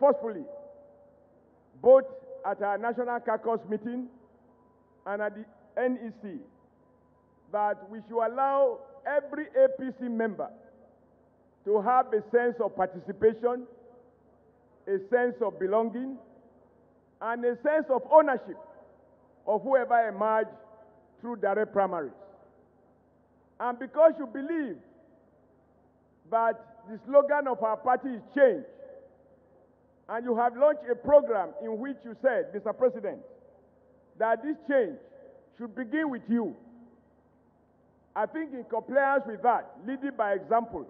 forcefully, both at our National Caucus meeting and at the NEC, that we should allow every APC member to have a sense of participation, a sense of belonging, and a sense of ownership of whoever emerged through direct primaries. And because you believe that the slogan of our party is change, and you have launched a program in which you said, Mr. President, that this change should begin with you. I think in compliance with that, leading by example,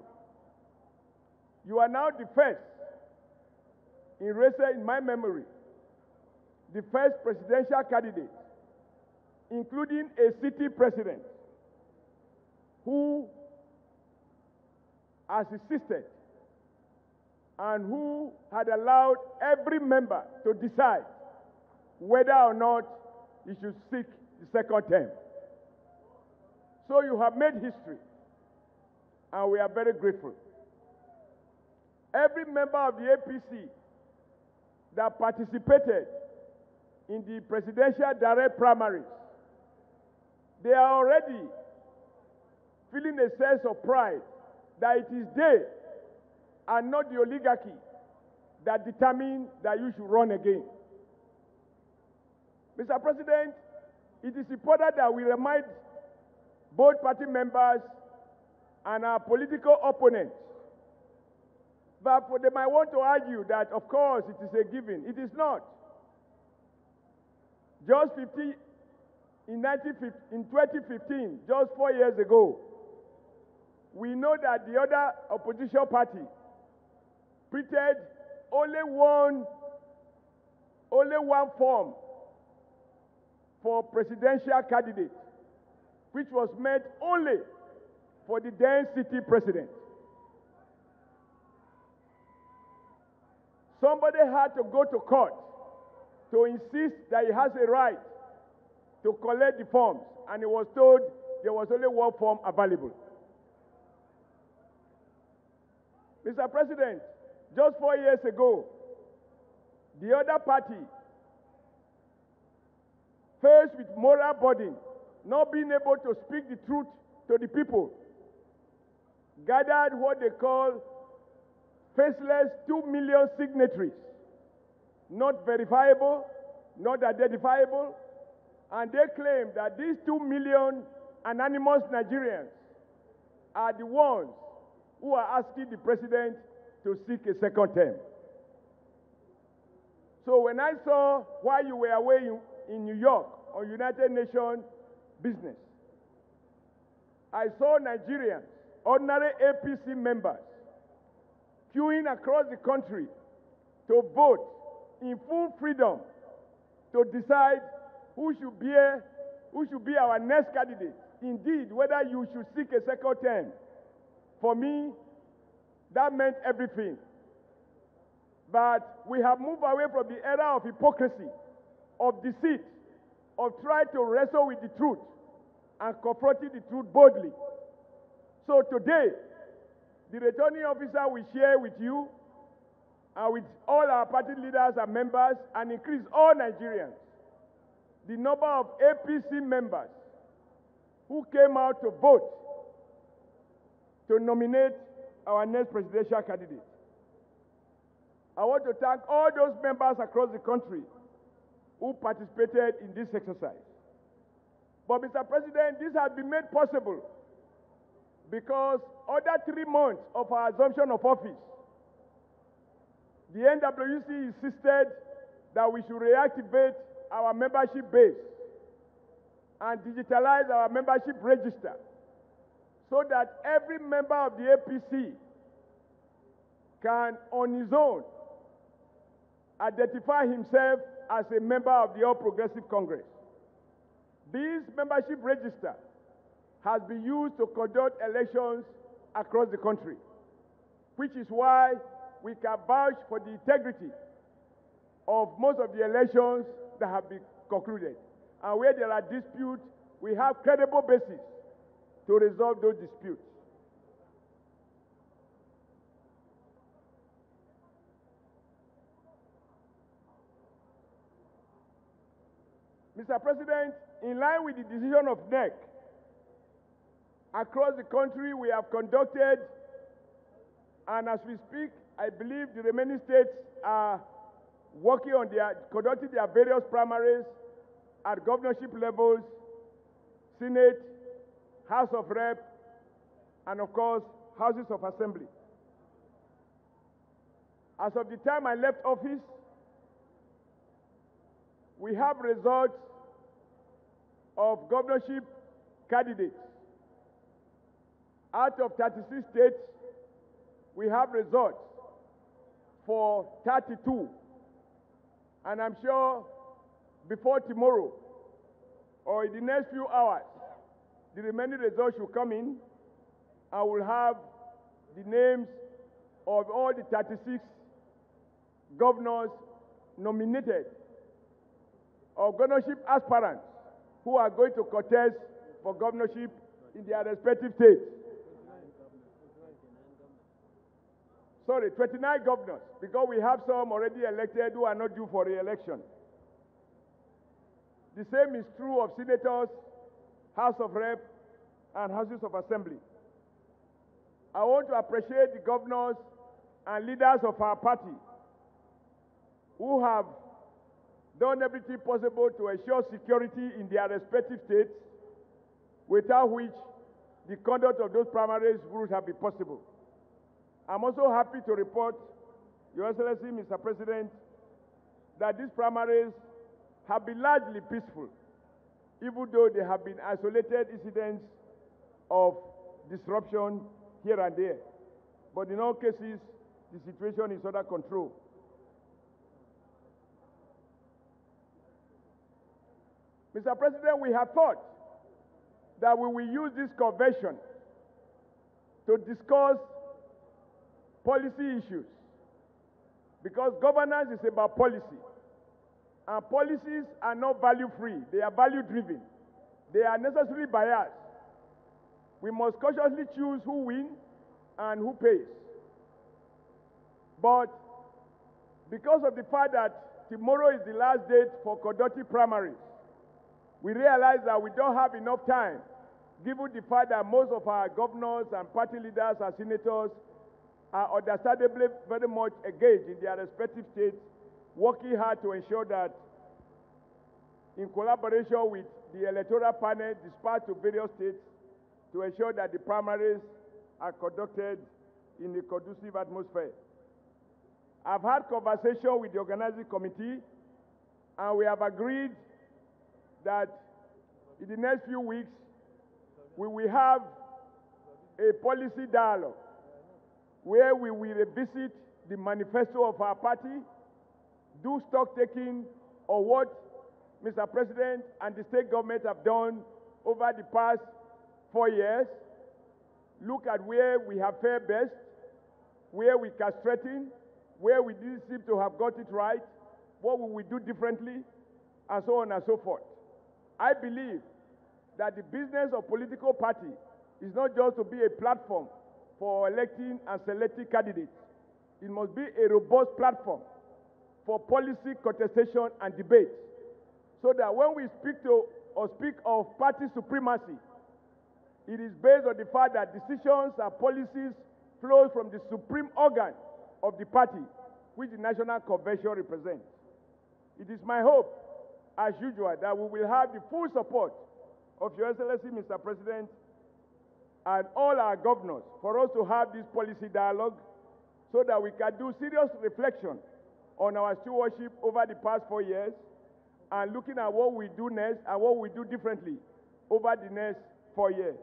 you are now the first, in my memory, the first presidential candidate, including a city president, who has insisted and who had allowed every member to decide whether or not he should seek the second term. So you have made history, and we are very grateful. Every member of the APC that participated in the presidential direct primaries, they are already feeling a sense of pride that it is they and not the oligarchy that determine that you should run again. Mr. President, it is important that we remind both party members and our political opponents, but they might want to argue that, of course, it is a given. It is not. In 2015, just 4 years ago, we know that the other opposition party printed only one form for presidential candidate, which was meant only for the then city president. Somebody had to go to court to insist that he has a right to collect the forms, and he was told there was only one form available. Mr. President, just 4 years ago, the other party, faced with moral burden, not being able to speak the truth to the people, gathered what they call faceless 2 million signatories, not verifiable, not identifiable, and they claim that these 2 million anonymous Nigerians are the ones who are asking the president to seek a second term. So when I saw while you were away in New York on United Nations business, I saw Nigerians, ordinary APC members, queuing across the country to vote in full freedom to decide who should be our next candidate. Indeed, whether you should seek a second term. For me, that meant everything. But we have moved away from the era of hypocrisy, of deceit, of trying to wrestle with the truth and confronting the truth boldly. So today, the returning officer will share with you and with all our party leaders and members and increase all Nigerians the number of APC members who came out to vote to nominate our next presidential candidate. I want to thank all those members across the country who participated in this exercise. But Mr. President, this has been made possible because under 3 months of our assumption of office, the NWC insisted that we should reactivate our membership base and digitalize our membership register so that every member of the APC can, on his own, identify himself as a member of the All Progressive Congress. This membership register has been used to conduct elections across the country, which is why we can vouch for the integrity of most of the elections that have been concluded. And where there are disputes, we have credible basis to resolve those disputes. Mr. President, in line with the decision of NEC, across the country we have conducted, and as we speak, I believe the remaining states are conducting their various primaries at governorship levels, Senate, House of Rep, and of course, Houses of Assembly. As of the time I left office, we have results of governorship candidates. Out of 36 states, we have results for 32. And I'm sure before tomorrow or in the next few hours, the remaining results will come in and we'll have the names of all the 36 governors nominated or governorship aspirants who are going to contest for governorship in their respective states. Sorry, 29 governors, because we have some already elected who are not due for re-election. The same is true of senators, House of Rep, and Houses of Assembly. I want to appreciate the governors and leaders of our party who have done everything possible to ensure security in their respective states, without which the conduct of those primaries would have been possible. I'm also happy to report, Your Excellency, Mr. President, that these primaries have been largely peaceful, even though there have been isolated incidents of disruption here and there. But in all cases, the situation is under control. Mr. President, we have thought that we will use this convention to discuss policy issues, because governance is about policy, and policies are not value-free, they are value-driven. They are necessarily biased. We must cautiously choose who wins and who pays. But because of the fact that tomorrow is the last date for conducting primaries, we realize that we don't have enough time, given the fact that most of our governors and party leaders and senators are understandably very much engaged in their respective states, working hard to ensure that, in collaboration with the electoral panel dispatched to various states, to ensure that the primaries are conducted in a conducive atmosphere. I've had conversation with the organizing committee, and we have agreed that in the next few weeks, we will have a policy dialogue where we will revisit the manifesto of our party, do stock taking of what Mr. President and the state government have done over the past 4 years, look at where we have fared best, where we can strengthen, where we didn't seem to have got it right, what will we do differently, and so on and so forth. I believe that the business of political party is not just to be a platform for electing and selecting candidates. It must be a robust platform for policy contestation and debate, so that when we speak of party supremacy, it is based on the fact that decisions and policies flow from the supreme organ of the party, which the National Convention represents. It is my hope, as usual, that we will have the full support of Your Excellency, Mr. President, and all our governors for us to have this policy dialogue, so that we can do serious reflection on our stewardship over the past 4 years, and looking at what we do next and what we do differently over the next 4 years.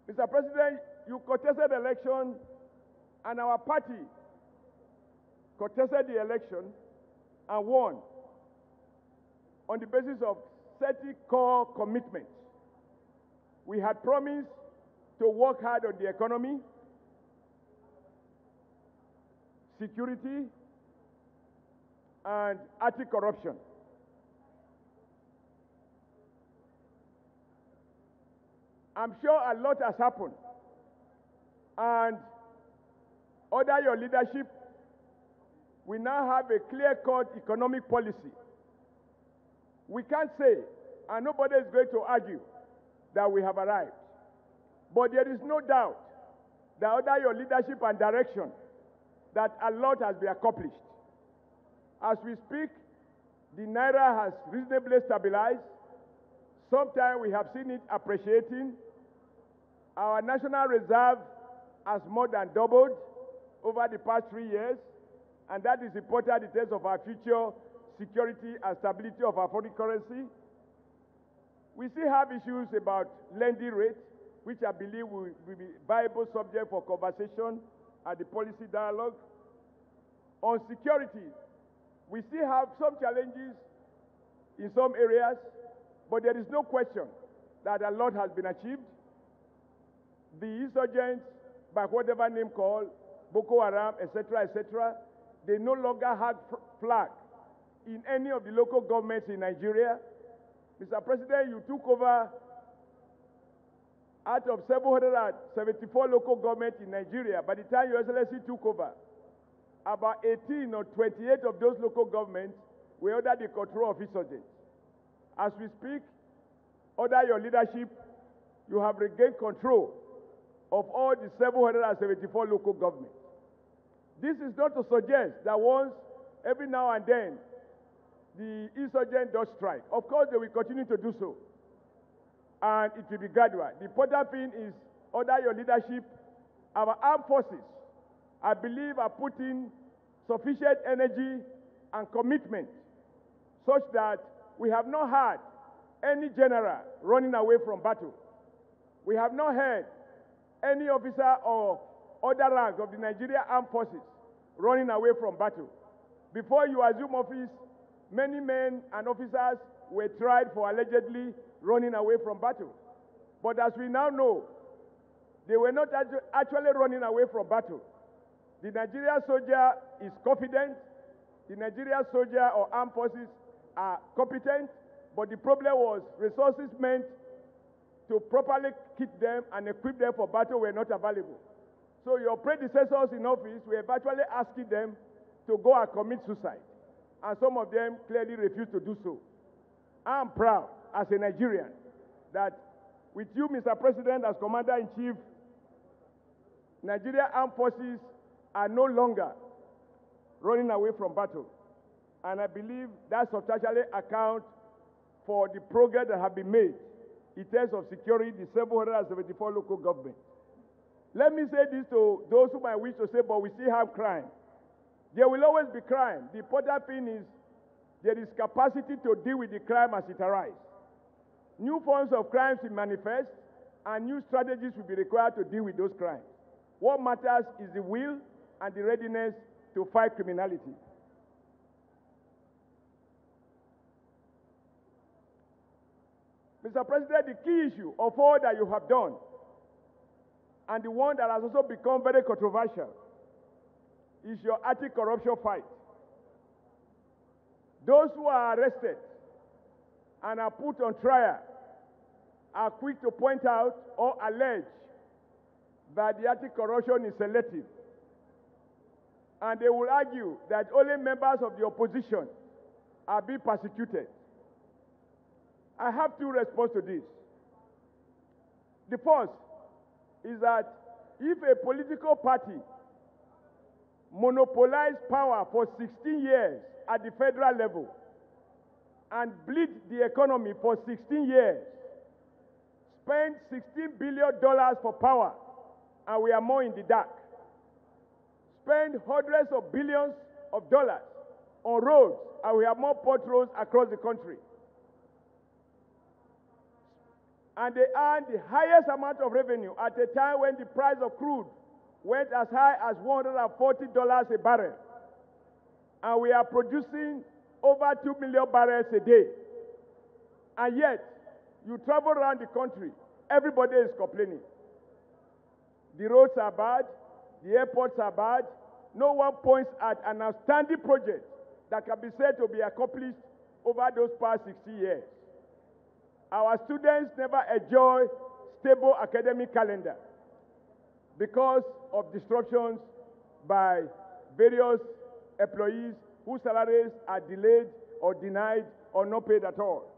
Mr. President, you contested the election, and our party contested the election and won on the basis of 30 core commitments. We had promised to work hard on the economy, security, and anti-corruption. I'm sure a lot has happened, and under your leadership, We now have a clear-cut economic policy. We can't say, and nobody is going to argue, that we have arrived. But there is no doubt that under your leadership and direction, that a lot has been accomplished. As we speak, the Naira has reasonably stabilized. Sometimes we have seen it appreciating. Our national reserve has more than doubled over the past 3 years, and that is important in terms of our future security and stability of our foreign currency. We still have issues about lending rates, which I believe will be viable subject for conversation at the policy dialogue. On security, we still have some challenges in some areas, but there is no question that a lot has been achieved. The insurgents, by whatever name called, Boko Haram, etc., they no longer have flag in any of the local governments in Nigeria. Mr. President, you took over out of 774 local governments in Nigeria. By the time Your Excellency took over, about 18 or 28 of those local governments were under the control of insurgents. As we speak, under your leadership, you have regained control of all the 774 local governments. This is not to suggest that once, every now and then, the insurgent does strike. Of course, they will continue to do so, and it will be gradual. The important thing is, under your leadership, our armed forces, I believe, are putting sufficient energy and commitment such that we have not had any general running away from battle. We have not heard any officer or other rank of the Nigerian Armed Forces running away from battle. Before you assume office, many men and officers were tried for allegedly running away from battle. But as we now know, they were not actually running away from battle. The Nigerian soldier is confident, the Nigerian soldier or armed forces are competent, but the problem was resources meant to properly kit them and equip them for battle were not available. So your predecessors in office were virtually asking them to go and commit suicide, and some of them clearly refused to do so. I am proud as a Nigerian that with you, Mr. President, as Commander-in-Chief, Nigerian Armed Forces are no longer running away from battle. And I believe that substantially accounts for the progress that have been made in terms of securing the 774 local governments. Let me say this to those who might wish to say, but we still have crime. There will always be crime. The important thing is there is capacity to deal with the crime as it arises. New forms of crimes will manifest, and new strategies will be required to deal with those crimes. What matters is the will and the readiness to fight criminality. Mr. President, the key issue of all that you have done, and the one that has also become very controversial, is your anti-corruption fight. Those who are arrested and are put on trial are quick to point out or allege that the anti-corruption is selective. And they will argue that only members of the opposition are being persecuted. I have two responses to this. The first is that if a political party monopolized power for 16 years at the federal level and bleed the economy for 16 years, spent $16 billion for power, and we are more in the dark, spend hundreds of billions of dollars on roads, and we have more potholes across the country, and they earn the highest amount of revenue at a time when the price of crude went as high as $140 a barrel. And we are producing over 2 million barrels a day. And yet, you travel around the country, everybody is complaining. The roads are bad, the airports are bad. No one points at an outstanding project that can be said to be accomplished over those past 60 years. Our students never enjoy stable academic calendar because of disruptions by various employees whose salaries are delayed or denied or not paid at all.